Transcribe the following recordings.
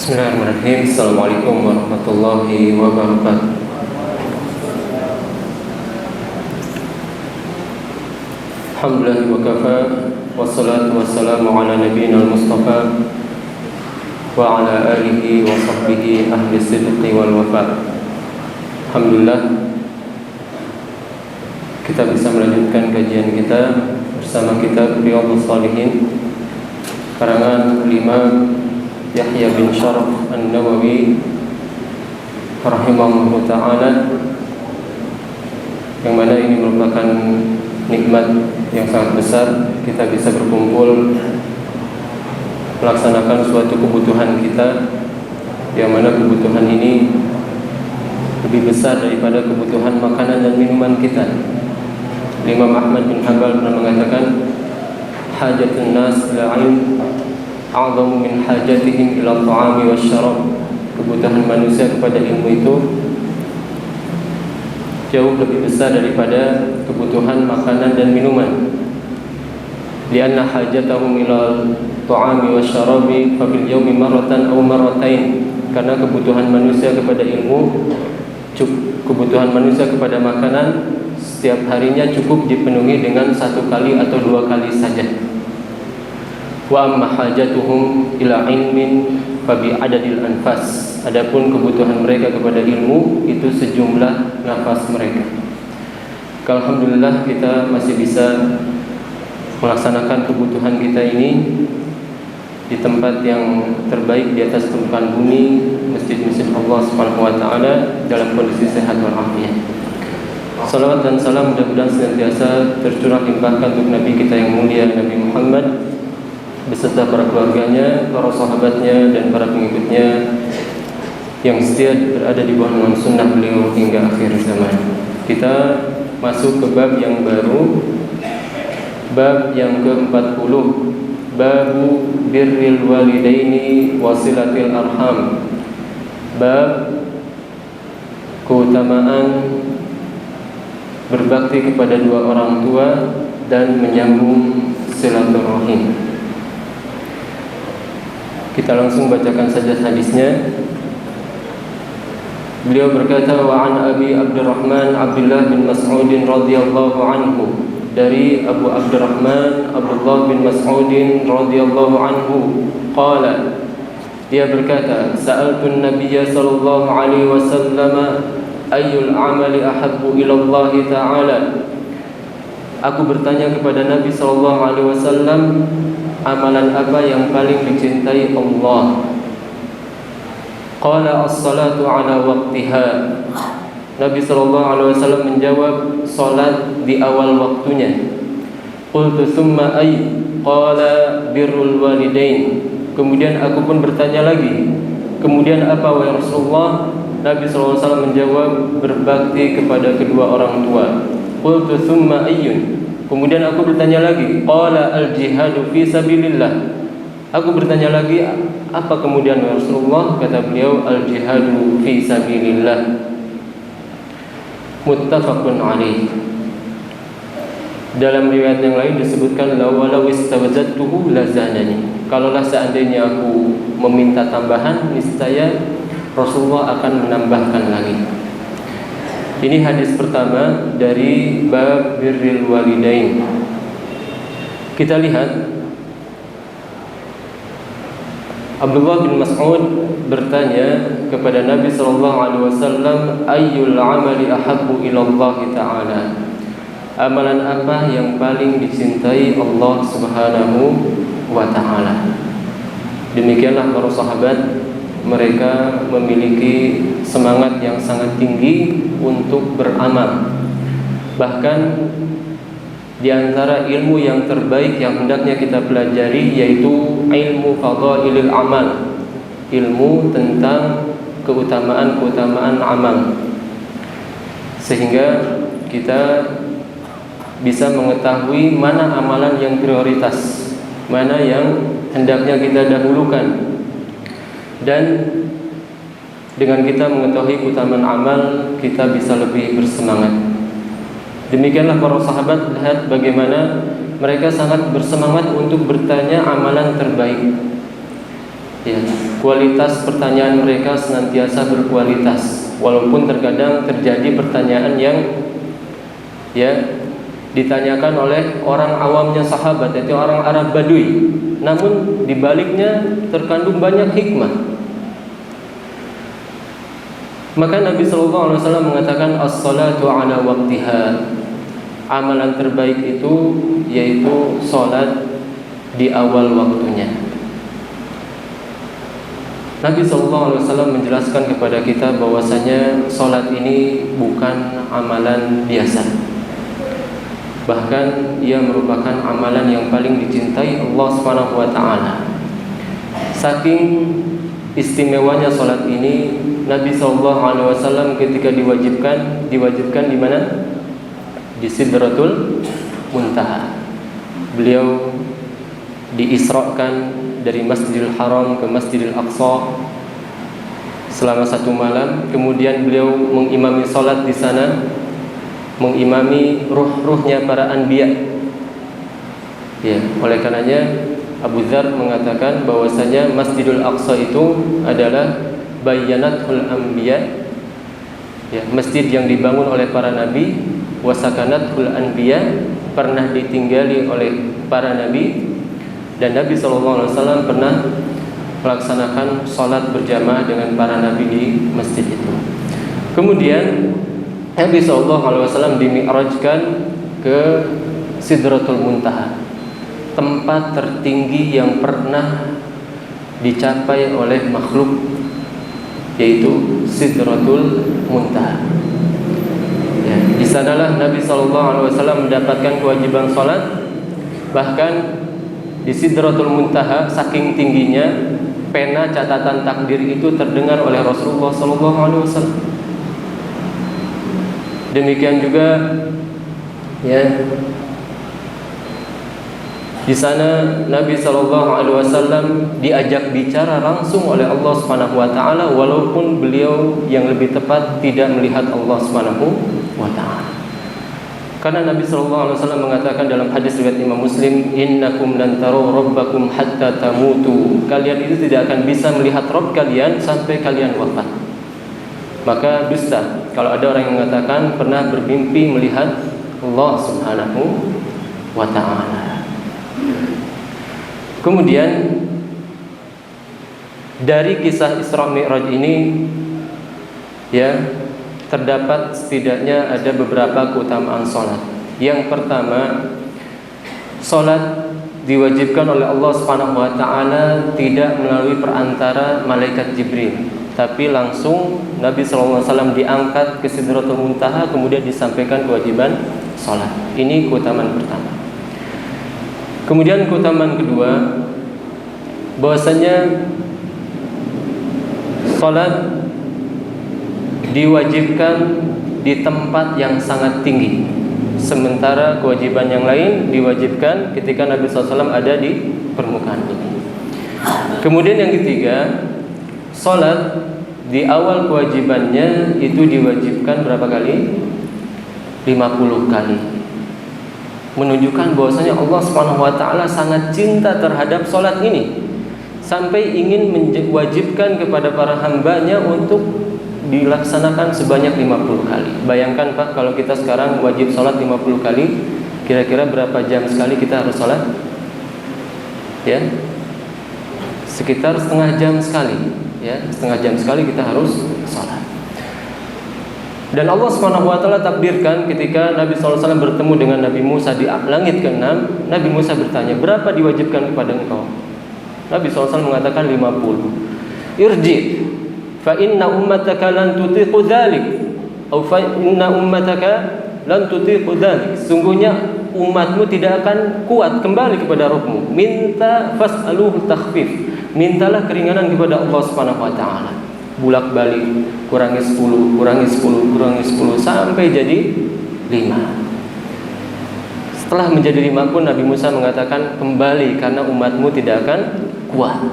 Bismillahirrahmanirrahim. Assalamualaikum warahmatullahi wabarakatuh. Alhamdulillah wa kafa, wassalatu wassalamu ala nabiyyina al-mustafa wa ala alihi wa sahbihi ahli sidqi wal wafa. Alhamdulillah, kita bisa melanjutkan kajian kita bersama kitab Riyadhus Shalihin karangan Imam Yahya bin Syaraf An-Nawawi rahimahullah ta'ala, yang mana ini merupakan nikmat yang sangat besar. Kita bisa berkumpul melaksanakan suatu kebutuhan kita, yang mana kebutuhan ini lebih besar daripada kebutuhan makanan dan minuman kita. Imam Ahmad bin Hanbal pernah mengatakan, hajatun nas la'ilm a'zamu min hajatihim ila ta'ami wasyarab. Kebutuhan manusia kepada ilmu itu jauh lebih besar daripada kebutuhan makanan dan minuman. Lianna hajatahum ila ta'ami wasyarabi fa fil yawmi marratan aw marratain. Karena kebutuhan manusia kepada ilmu, kebutuhan manusia kepada makanan setiap harinya cukup dipenuhi dengan satu kali atau dua kali saja. Wa amma hajatuhum ila ilmin fa bi adadil anfas. Adapun kebutuhan mereka kepada ilmu itu sejumlah nafas mereka. Alhamdulillah, kita masih bisa melaksanakan kebutuhan kita ini di tempat yang terbaik di atas permukaan bumi, masjid-masjid Allah Subhanahu wa taala, dalam kondisi sehat walafiat. Salawat dan salam mudah-mudahan senantiasa tercurah limpahkan untuk Nabi kita yang mulia, Nabi Muhammad, beserta para keluarganya, para sahabatnya, dan para pengikutnya yang setia berada di bawah naungan sunnah beliau hingga akhir zaman. Kita masuk ke bab yang baru, bab yang ke-40, babu birril walidaini wasilatil arham. Bab keutamaan berbakti kepada dua orang tua dan menyambung silaturahim. Kita langsung bacakan saja hadisnya. Beliau berkata, wa an Abi Abdurrahman Abdullah bin Mas'ud radhiyallahu anhu, dari Abu Abdurrahman Abdullah bin Mas'ud radhiyallahu anhu, qala, dia berkata, sa'altu an-nabiy sallallahu alaihi wasallam ayyul amali ahabbu ila Allah ta'ala. Aku bertanya kepada Nabi sallallahu alaihi wasallam, amalan apa yang paling dicintai Allah? Qala as-salatu ala waqtiha. Nabi sallallahu alaihi wasallam menjawab, salat di awal waktunya. Qultu thumma ay? Qala birrul walidain. Kemudian aku pun bertanya lagi, kemudian apa wahai Rasulullah? Nabi sallallahu alaihi wasallam menjawab, berbakti kepada kedua orang tua. Qultu thumma ayyun? Kemudian aku bertanya lagi, qala al-jihadu fi sabilillah. Aku bertanya lagi, apa kemudian ya Rasulullah? Kata beliau, al-jihadu fi sabilillah. Muttafaqun alaih. Dalam riwayat yang lain disebutkan, lawalau istawazatuhu lazanani. Kalaulah seandainya aku meminta tambahan, niscaya Rasulullah akan menambahkan lagi. Ini hadis pertama dari bab birril walidain. Kita lihat, Abdullah bin Mas'ud bertanya kepada Nabi sallallahu alaihi wasallam, ayyul amali ahabbu ila Allah ta'ala. Amalan apa yang paling dicintai Allah Subhanahu wa taala? Demikianlah para sahabat, mereka memiliki semangat yang sangat tinggi untuk beramal. Bahkan di antara ilmu yang terbaik yang hendaknya kita pelajari yaitu ilmu fadailil amal, ilmu tentang keutamaan-keutamaan amal, sehingga kita bisa mengetahui mana amalan yang prioritas, mana yang hendaknya kita dahulukan. Dan dengan kita mengetahui keutamaan amal, kita bisa lebih bersemangat. Demikianlah para sahabat, lihat bagaimana mereka sangat bersemangat untuk bertanya amalan terbaik. Ya, kualitas pertanyaan mereka senantiasa berkualitas, walaupun terkadang terjadi pertanyaan yang ditanyakan oleh orang awamnya sahabat, yaitu orang Arab Badui, namun di baliknya terkandung banyak hikmah. Maka Nabi SAW mengatakan as-salatu ala waqtiha. Amalan terbaik itu yaitu salat di awal waktunya. Nabi SAW menjelaskan kepada kita bahwasanya salat ini bukan amalan biasa. Bahkan ia merupakan amalan yang paling dicintai Allah Subhanahu wa taala. Saking istimewanya salat ini, Nabi SAW ketika diwajibkan di mana? Di Sidratul Muntaha. Beliau diisrakan dari Masjidil Haram ke Masjidil Aqsa selama 1 malam. Kemudian beliau mengimami salat di sana, mengimami ruh-ruhnya para anbiya. Ya, oleh karenanya Abu Dzar mengatakan bahwasanya Masjidil Aqsa itu adalah bayyanatul anbiya, ya, masjid yang dibangun oleh para nabi, wasakanatul anbiya, pernah ditinggali oleh para nabi, dan Nabi SAW pernah melaksanakan sholat berjamaah dengan para nabi di masjid itu. Kemudian Nabi SAW dimi'rajkan ke Sidratul Muntaha, tempat tertinggi yang pernah dicapai oleh makhluk, yaitu Sidratul Muntaha. Ya, di sanalah Nabi SAW mendapatkan kewajiban sholat. Bahkan di Sidratul Muntaha, saking tingginya, pena catatan takdir itu terdengar oleh Rasulullah SAW. Demikian juga, ya, di sana Nabi SAW diajak bicara langsung oleh Allah Subhanahu wa taala, walaupun beliau yang lebih tepat tidak melihat Allah Subhanahu wa taala. Karena Nabi SAW mengatakan dalam hadis riwayat Imam Muslim, innakum lan taru rabbakum hatta tamutu. Kalian itu tidak akan bisa melihat Rabb kalian sampai kalian wafat. Maka dusta kalau ada orang yang mengatakan pernah bermimpi melihat Allah Subhanahu wa taala. Kemudian dari kisah Isra Mi'raj ini, ya, terdapat setidaknya ada beberapa keutamaan sholat. Yang pertama, sholat diwajibkan oleh Allah Subhanahu wa taala tidak melalui perantara malaikat Jibril, tapi langsung Nabi SAW diangkat ke Sidratul Muntaha, kemudian disampaikan kewajiban sholat. Ini keutamaan pertama. Kemudian keutamaan kedua, bahwasanya sholat diwajibkan di tempat yang sangat tinggi, sementara kewajiban yang lain diwajibkan ketika Nabi SAW ada di permukaan bumi. Kemudian yang ketiga, sholat di awal kewajibannya itu diwajibkan berapa kali? 50 kali. Menunjukkan bahwasanya Allah Subhanahu wa taala sangat cinta terhadap sholat ini, sampai ingin mewajibkan kepada para hambanya untuk dilaksanakan sebanyak 50 kali. Bayangkan Pak, kalau kita sekarang wajib sholat 50 kali, kira-kira berapa jam sekali kita harus sholat? Ya, sekitar setengah jam sekali. Ya, setengah jam sekali kita harus sholat. Dan Allah SWT takdirkan ketika Nabi SAW bertemu dengan Nabi Musa di langit ke-6, Nabi Musa bertanya, berapa diwajibkan kepada engkau? Nabi SAW mengatakan 50. Irji fa inna ummataka lan tutiqu dzalik, atau fa inna ummataka lan tutiqu dzalik. Sungguhnya umatmu tidak akan kuat kembali kepada Rabbmu. Minta fas'aluhu takhfif. Mintalah keringanan kepada Allah Subhanahu wa taala. Bolak-balik, kurangi 10, kurangi 10, kurangi 10 sampai jadi 5. Setelah menjadi 5 pun Nabi Musa mengatakan, kembali karena umatmu tidak akan kuat.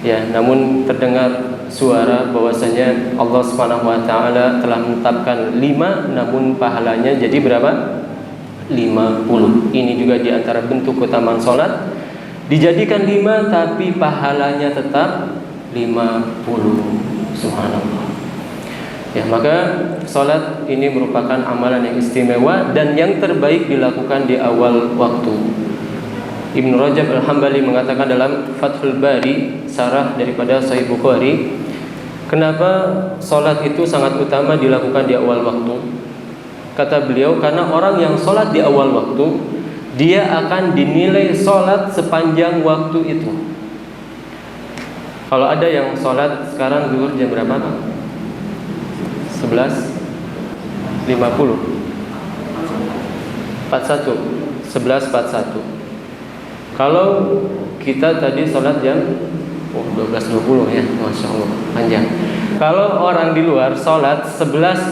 Ya, namun terdengar suara bahwasanya Allah Subhanahu wa taala telah menetapkan 5, namun pahalanya jadi berapa? 50. Ini juga di antara bentuk keutamaan salat. Dijadikan 5 tapi pahalanya tetap 50. Subhanallah. Ya, maka salat ini merupakan amalan yang istimewa dan yang terbaik dilakukan di awal waktu. Ibnu Rajab Al-Hambali mengatakan dalam Fathul Bari, syarah daripada Sahih Bukhari, kenapa salat itu sangat utama dilakukan di awal waktu? Kata beliau, karena orang yang salat di awal waktu, dia akan dinilai salat sepanjang waktu itu. Kalau ada yang salat sekarang zuhur jam berapa, Pak? 11.50 41 11.41. Kalau kita tadi sholat jam 12.20 ya, Masya Allah, panjang. Kalau orang di luar sholat 11.50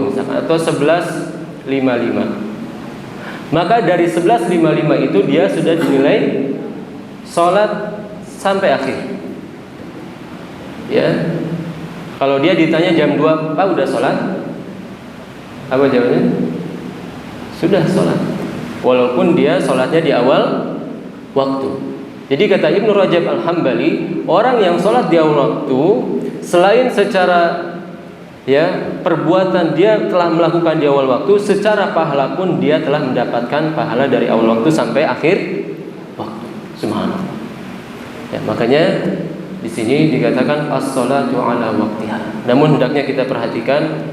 misalkan, atau 11.55, maka dari 11.55 itu dia sudah dinilai sholat sampai akhir. Ya, kalau dia ditanya jam 2, Pak udah sholat? Apa jawabannya? Sudah sholat, walaupun dia sholatnya di awal waktu. Jadi kata Ibnu Rajab Al-Hambali, orang yang sholat di awal waktu, selain secara perbuatan dia telah melakukan di awal waktu, secara pahala pun dia telah mendapatkan pahala dari awal waktu sampai akhir waktu. Subhanallah. Ya, makanya di sini dikatakan as-sholatu ala waqtiha. Namun hendaknya kita perhatikan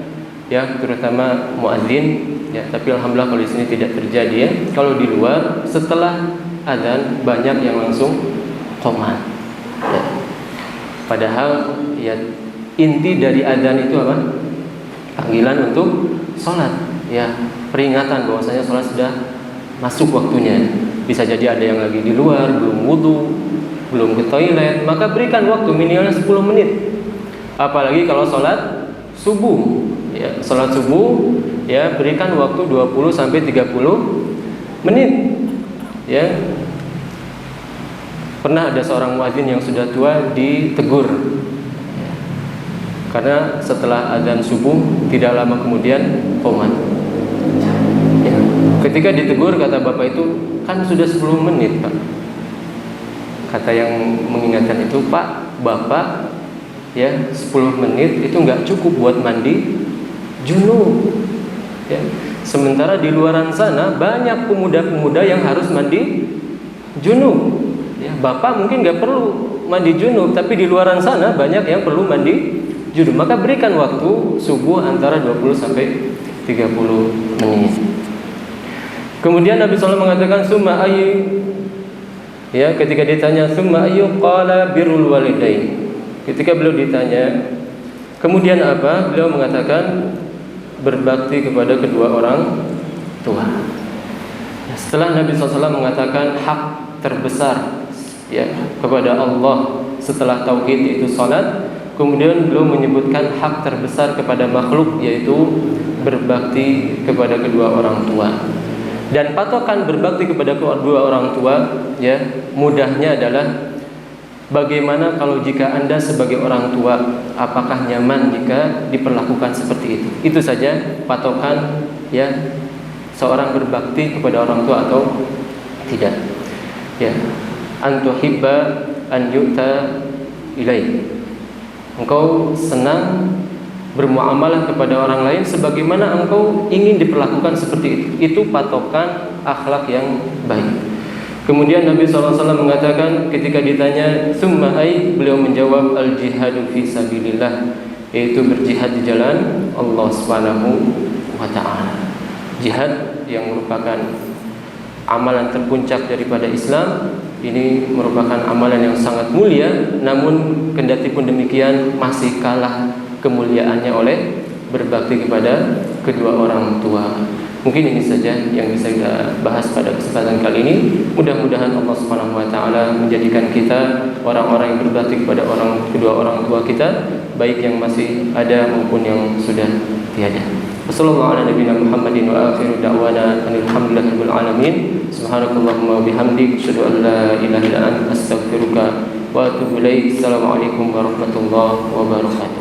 ya, terutama muadzin ya, tapi alhamdulillah kalau di sini tidak terjadi ya. Kalau di luar setelah adzan banyak yang langsung qomat. Ya. Padahal ya inti dari adzan itu apa? Panggilan untuk sholat ya, peringatan bahwasanya sholat sudah masuk waktunya. Bisa jadi ada yang lagi di luar, belum wudu, belum ke toilet, maka berikan waktu minimalnya 10 menit. Apalagi kalau sholat subuh ya, sholat subuh ya, berikan waktu 20 sampai 30 menit ya. Pernah ada seorang muadzin yang sudah tua ditegur ya, karena setelah azan subuh tidak lama kemudian qomat ya. Ketika ditegur kata bapak itu, kan sudah 10 menit Pak. Kata yang mengingatkan itu, Pak, Bapak ya 10 menit itu nggak cukup buat mandi junub ya. Sementara di luaran sana banyak pemuda-pemuda yang harus mandi junub ya. Bapak mungkin nggak perlu mandi junub, tapi di luaran sana banyak yang perlu mandi junub. Maka berikan waktu subuh antara 20 sampai 30 menit. Kemudian Nabi SAW mengatakan summa ayy ya, ketika ditanya summa ayyu qala birrul walidain. Ketika beliau ditanya kemudian apa, beliau mengatakan berbakti kepada kedua orang tua. Setelah Nabi SAW mengatakan hak terbesar ya kepada Allah setelah tauhid yaitu salat, kemudian beliau menyebutkan hak terbesar kepada makhluk yaitu berbakti kepada kedua orang tua. Dan patokan berbakti kepada kedua orang tua ya, mudahnya adalah bagaimana kalau jika Anda sebagai orang tua apakah nyaman jika diperlakukan seperti itu. Itu saja patokan ya seorang berbakti kepada orang tua atau tidak. Ya, antuhibba an yu'ta ilai. Engkau senang bermuamalah kepada orang lain sebagaimana engkau ingin diperlakukan seperti itu. Itu patokan akhlak yang baik. Kemudian Nabi SAW mengatakan ketika ditanya summa ai, beliau menjawab al jihadu fi sabilillah, yaitu berjihad di jalan Allah Subhanahu wa taala. Jihad yang merupakan amalan terpuncak daripada Islam, ini merupakan amalan yang sangat mulia, namun kendati pun demikian masih kalah kemuliaannya oleh berbakti kepada kedua orang tua. Mungkin ini saja yang bisa kita bahas pada kesempatan kali ini. Mudah-mudahan Allah Subhanahu wa taala menjadikan kita orang-orang yang berbakti kepada kedua orang tua kita, baik yang masih ada maupun yang sudah tiada. Wassalamualaikum warahmatullahi wabarakatuh. Wa akhiru da'wana alhamdulillahirabbil alamin. Subhanakallahumma wa bihamdik, asyhadu an la ilaha illa anta, astaghfiruka wa atubu ilaik. Assalamualaikum warahmatullahi wabarakatuh.